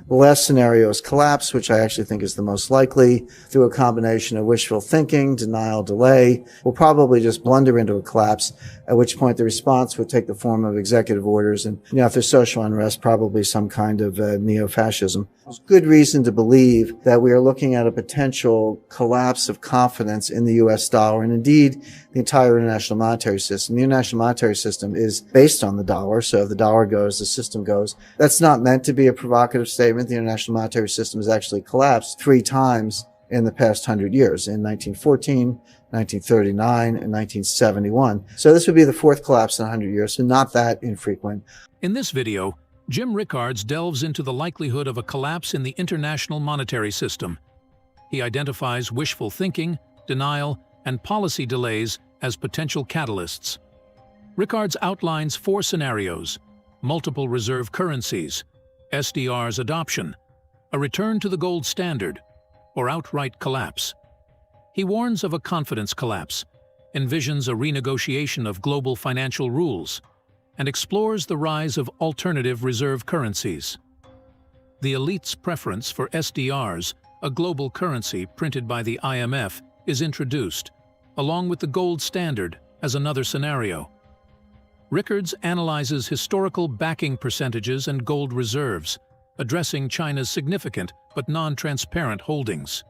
The last scenario is collapse, which I actually think is the most likely. Through a combination of wishful thinking, denial, delay, we'll probably just blunder into a collapse, at which point the response would take the form of executive orders and, if there's social unrest, probably some kind of neo-fascism. There's good reason to believe that we are looking at a potential collapse of confidence in the U.S. dollar and indeed the entire international monetary system. The international monetary system is based on the dollar, so if the dollar goes, the system goes. That's not meant to be a provocative statement. The international monetary system has actually collapsed 3 times in the past 100 years, in 1914, 1939, and 1971. So this would be the 4th collapse in 100 years, so not that infrequent. In this video, Jim Rickards delves into the likelihood of a collapse in the international monetary system. He identifies wishful thinking, denial, and policy delays as potential catalysts. Rickards outlines 4 scenarios: multiple reserve currencies, SDR's adoption, a return to the gold standard, or outright collapse. He warns of a confidence collapse, envisions a renegotiation of global financial rules, and explores the rise of alternative reserve currencies. The elite's preference for SDRs, a global currency printed by the IMF, is introduced, along with the gold standard as another scenario. Rickards analyzes historical backing percentages and gold reserves, addressing China's significant but non-transparent holdings.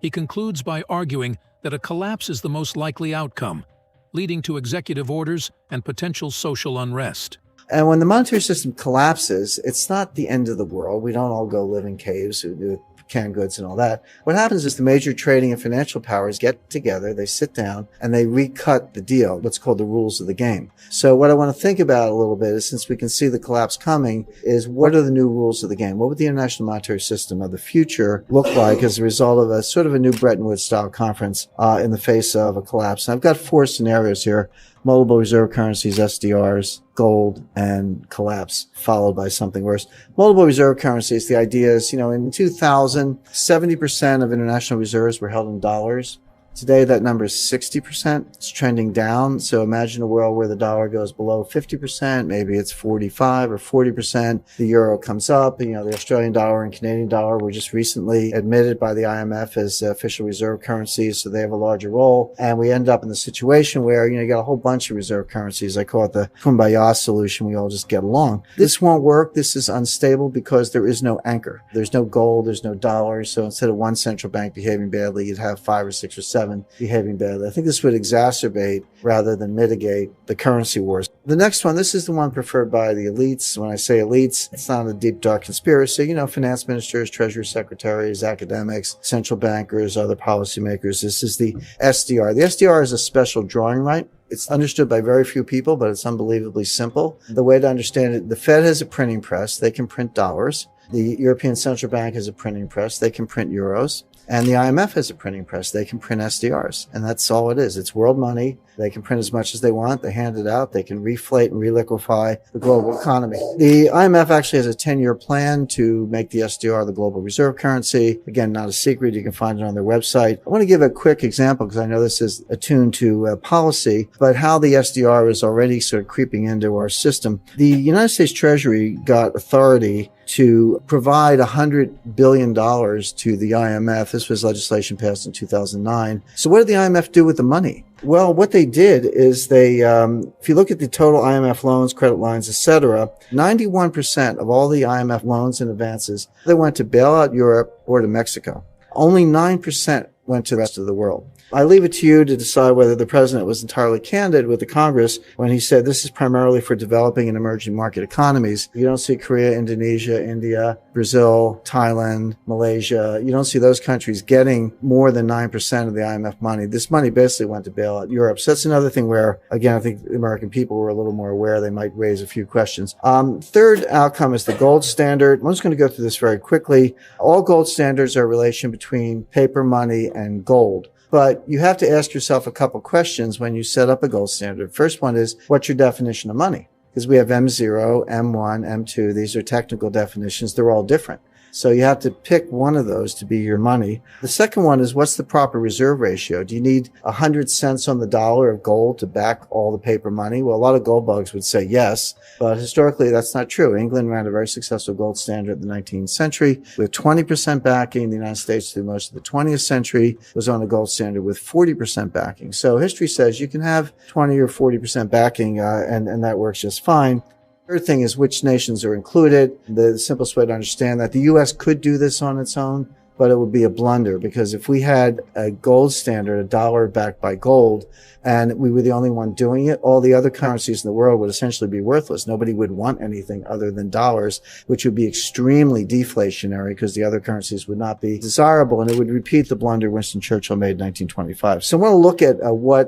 He concludes by arguing that a collapse is the most likely outcome, leading to executive orders and potential social unrest. And when the monetary system collapses, it's not the end of the world. We don't all go live in caves with canned goods and all that. What happens is the major trading and financial powers get together, they sit down, and they recut the deal, what's called the rules of the game. So what I want to think about a little bit is, since we can see the collapse coming, is what are the new rules of the game? What would the international monetary system of the future look like as a result of a sort of a new Bretton Woods-style conference in the face of a collapse? And I've got 4 scenarios here: multiple reserve currencies, SDRs, gold, and collapse, followed by something worse. Multiple reserve currencies, the idea is, in 2000, 70% of international reserves were held in dollars. Today, that number is 60%. It's trending down. So imagine a world where the dollar goes below 50%. Maybe it's 45 or 40%. The euro comes up. The Australian dollar and Canadian dollar were just recently admitted by the IMF as official reserve currencies, so they have a larger role. And we end up in the situation where, you got a whole bunch of reserve currencies. I call it the kumbaya solution. We all just get along. This won't work. This is unstable because there is no anchor. There's no gold. There's no dollars. So instead of one central bank behaving badly, you'd have 5 or 6 or 7 behaving badly. I think this would exacerbate rather than mitigate the currency wars. The next one, this is the one preferred by the elites. When I say elites, it's not a deep, dark conspiracy. Finance ministers, treasury secretaries, academics, central bankers, other policymakers. This is the SDR. The SDR is a special drawing right. It's understood by very few people, but it's unbelievably simple. The way to understand it, the Fed has a printing press. They can print dollars. The European Central Bank has a printing press. They can print euros. And the IMF has a printing press. They can print SDRs. And that's all it is. It's world money. They can print as much as they want. They hand it out. They can reflate and reliquefy the global economy. The IMF actually has a 10-year plan to make the SDR the global reserve currency. Again, not a secret. You can find it on their website. I want to give a quick example because I know this is attuned to policy, but how the SDR is already sort of creeping into our system. The United States Treasury got authority to provide $100 billion to the IMF. This was legislation passed in 2009. So what did the IMF do with the money? Well, what they did is they, if you look at the total IMF loans, credit lines, etc., 91% of all the IMF loans and advances, they went to bail out Europe or to Mexico. Only 9% went to the rest of the world. I leave it to you to decide whether the president was entirely candid with the Congress when he said this is primarily for developing and emerging market economies. You don't see Korea, Indonesia, India, Brazil, Thailand, Malaysia. You don't see those countries getting more than 9% of the IMF money. This money basically went to bail out Europe. So that's another thing where, again, I think the American people were a little more aware. They might raise a few questions. Third outcome is the gold standard. I'm just going to go through this very quickly. All gold standards are a relation between paper money and gold. But you have to ask yourself a couple questions when you set up a gold standard. First one is, what's your definition of money? Because we have M0, M1, M2. These are technical definitions. They're all different. So you have to pick one of those to be your money. The second one is, what's the proper reserve ratio? Do you need 100 cents on the dollar of gold to back all the paper money? Well, a lot of gold bugs would say yes, but historically that's not true. England ran a very successful gold standard in the 19th century with 20% backing. The United States, through most of the 20th century, was on a gold standard with 40% backing. So history says you can have 20 or 40% backing, and that works just fine. Third thing is which nations are included. The simplest way to understand that, the U.S. could do this on its own, but it would be a blunder, because if we had a gold standard, a dollar backed by gold, and we were the only one doing it, all the other currencies in the world would essentially be worthless. Nobody would want anything other than dollars, which would be extremely deflationary because the other currencies would not be desirable, and it would repeat the blunder Winston Churchill made in 1925. So I want to look at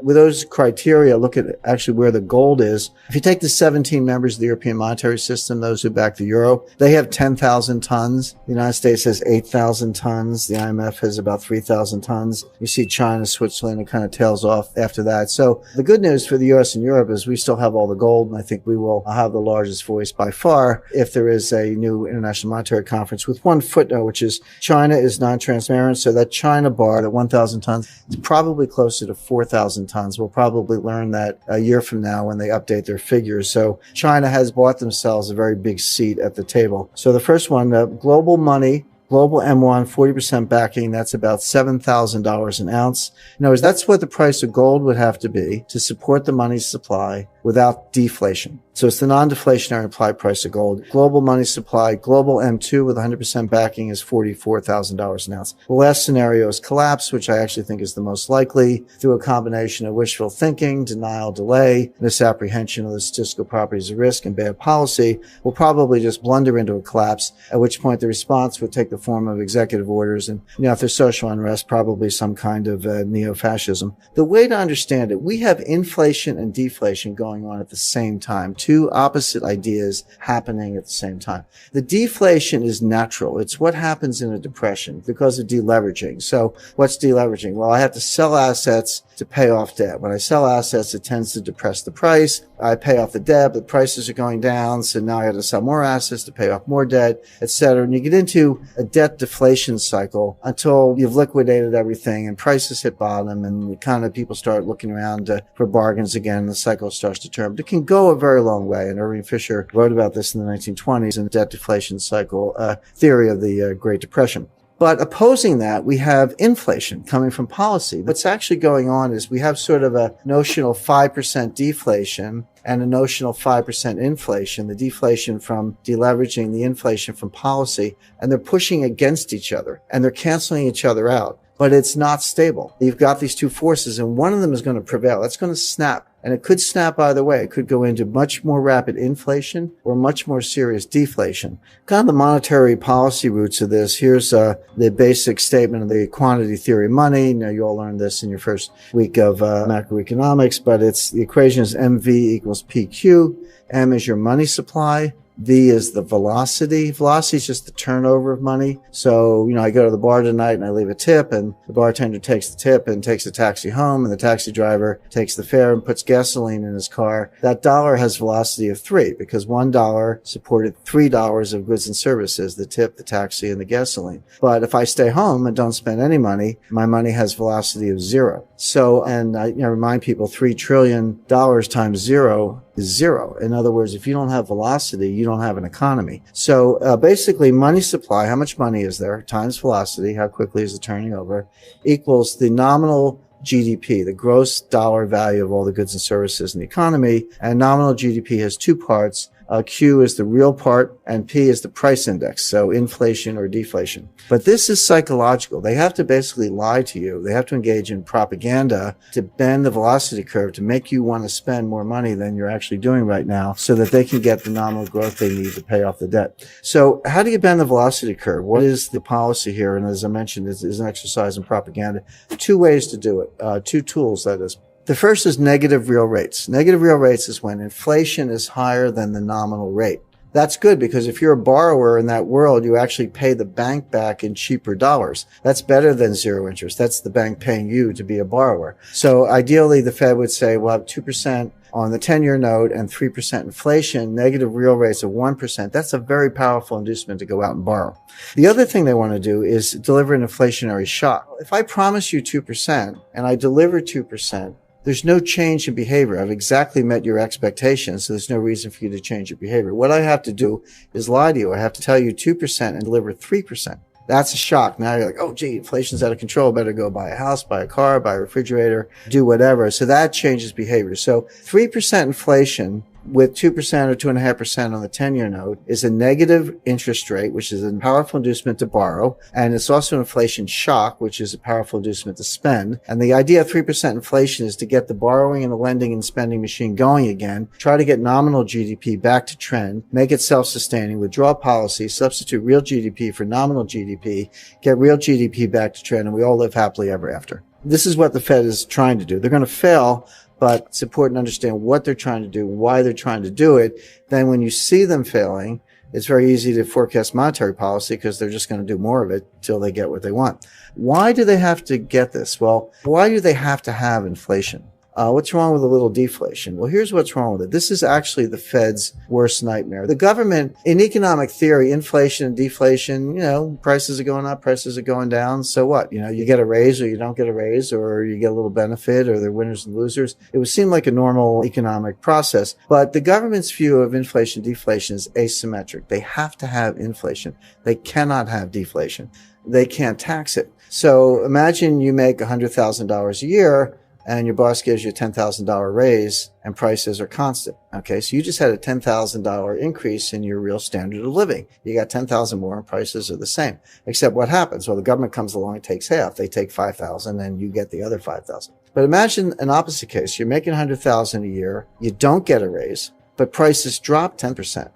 with those criteria, look at actually where the gold is. If you take the 17 members of the European monetary system, those who back the euro, they have 10,000 tons. The United States has 8,000 tons. The IMF has about 3,000 tons. You see China, Switzerland, it kind of tails off after that. So the good news for the U.S. and Europe is we still have all the gold, and I think we will have the largest voice by far if there is a new International Monetary Conference, with one footnote, which is China is non-transparent. So that China bar, that 1,000 tons, is probably closer to 4,000 tons. We'll probably learn that a year from now when they update their figures. So China has bought themselves a very big seat at the table. So the first one, global money, global M1, 40% backing, that's about $7,000 an ounce. In other words, that's what the price of gold would have to be to support the money supply without deflation. So it's the non-deflationary implied price of gold. Global money supply, global M2 with 100% backing is $44,000 an ounce. The last scenario is collapse, which I actually think is the most likely, through a combination of wishful thinking, denial, delay, misapprehension of the statistical properties of risk, and bad policy. We'll probably just blunder into a collapse, at which point the response would take the form of executive orders, and if there's social unrest, probably some kind of neo-fascism. The way to understand it, we have inflation and deflation going on at the same time. Two opposite ideas happening at the same time. The deflation is natural. It's what happens in a depression because of deleveraging. So what's deleveraging? Well, I have to sell assets to pay off debt. When I sell assets, it tends to depress the price. I pay off the debt, but prices are going down. So now I have to sell more assets to pay off more debt, etc. And you get into a debt deflation cycle until you've liquidated everything and prices hit bottom, and kind of people start looking around for bargains again, and the cycle starts to turn. But it can go a very long way. And Irving Fisher wrote about this in the 1920s in the debt deflation cycle theory of the Great Depression. But opposing that, we have inflation coming from policy. What's actually going on is we have sort of a notional 5% deflation and a notional 5% inflation, the deflation from deleveraging, the inflation from policy, and they're pushing against each other and they're canceling each other out. But it's not stable. You've got these two forces, and one of them is going to prevail. It's going to snap. And it could snap either way. It could go into much more rapid inflation or much more serious deflation. Kind of the monetary policy roots of this. Here's the basic statement of the quantity theory of money. Now, you all learned this in your first week of macroeconomics, but the equation is MV equals PQ. M is your money supply. V is the velocity. Velocity is just the turnover of money. So, I go to the bar tonight and I leave a tip, and the bartender takes the tip and takes a taxi home, and the taxi driver takes the fare and puts gasoline in his car. That dollar has velocity of 3 because $1 supported $3 of goods and services, the tip, the taxi, and the gasoline. But if I stay home and don't spend any money, my money has velocity of 0. So, and I remind people, $3 trillion times 0 is 0. In other words, if you don't have velocity, you don't have an economy. So basically, money supply, how much money is there, times velocity, how quickly is it turning over, equals the nominal GDP, the gross dollar value of all the goods and services in the economy. And nominal GDP has two parts. Q is the real part, and P is the price index, so inflation or deflation. But this is psychological. They have to basically lie to you. They have to engage in propaganda to bend the velocity curve to make you want to spend more money than you're actually doing right now so that they can get the nominal growth they need to pay off the debt. So how do you bend the velocity curve? What is the policy here? And as I mentioned, it's an exercise in propaganda. Two ways to do it, two tools, that is. The first is negative real rates. Negative real rates is when inflation is higher than the nominal rate. That's good because if you're a borrower in that world, you actually pay the bank back in cheaper dollars. That's better than zero interest. That's the bank paying you to be a borrower. So ideally, the Fed would say, we'll have 2% on the 10-year note and 3% inflation, negative real rates of 1%, that's a very powerful inducement to go out and borrow. The other thing they want to do is deliver an inflationary shock. If I promise you 2% and I deliver 2%, there's no change in behavior. I've exactly met your expectations, so there's no reason for you to change your behavior. What I have to do is lie to you. I have to tell you 2% and deliver 3%. That's a shock. Now you're like, oh, gee, inflation's out of control. Better go buy a house, buy a car, buy a refrigerator, do whatever. So that changes behavior. So 3% inflation with 2% or 2.5% on the 10-year note is a negative interest rate, which is a powerful inducement to borrow. And it's also an inflation shock, which is a powerful inducement to spend. And the idea of 3% inflation is to get the borrowing and the lending and spending machine going again, try to get nominal GDP back to trend, make it self-sustaining, withdraw policy, substitute real GDP for nominal GDP, get real GDP back to trend, and we all live happily ever after. This is what the Fed is trying to do. They're going to fail, but it's important to understand what they're trying to do, why they're trying to do it. Then when you see them failing, it's very easy to forecast monetary policy because they're just going to do more of it till they get what they want. Why do they have to get this? Well, why do they have to have inflation? What's wrong with a little deflation? Well, here's what's wrong with it. This is actually the Fed's worst nightmare. The government, in economic theory, inflation and deflation, prices are going up, prices are going down. So what? You get a raise or you don't get a raise, or you get a little benefit, or they're winners and losers. It would seem like a normal economic process. But the government's view of inflation, deflation is asymmetric. They have to have inflation. They cannot have deflation. They can't tax it. So imagine you make $100,000 a year, and your boss gives you a $10,000 raise and prices are constant. Okay. So you just had a $10,000 increase in your real standard of living. You got 10,000 more and prices are the same. Except what happens? Well, the government comes along and takes half. They take 5,000 and you get the other 5,000. But imagine an opposite case. You're making 100,000 a year. You don't get a raise, but prices drop 10%.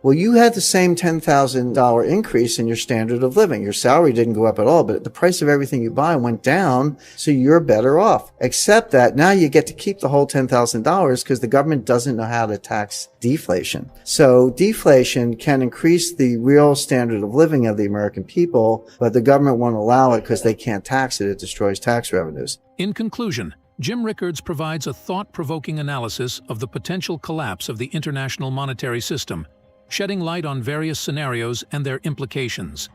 Well, you had the same $10,000 increase in your standard of living. Your salary didn't go up at all, but the price of everything you buy went down, so you're better off. Except that now you get to keep the whole $10,000 because the government doesn't know how to tax deflation. So deflation can increase the real standard of living of the American people, but the government won't allow it because they can't tax it. It destroys tax revenues. In conclusion, Jim Rickards provides a thought-provoking analysis of the potential collapse of the international monetary system, shedding light on various scenarios and their implications.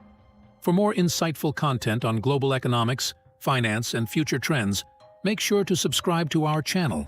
For more insightful content on global economics, finance, and future trends, make sure to subscribe to our channel.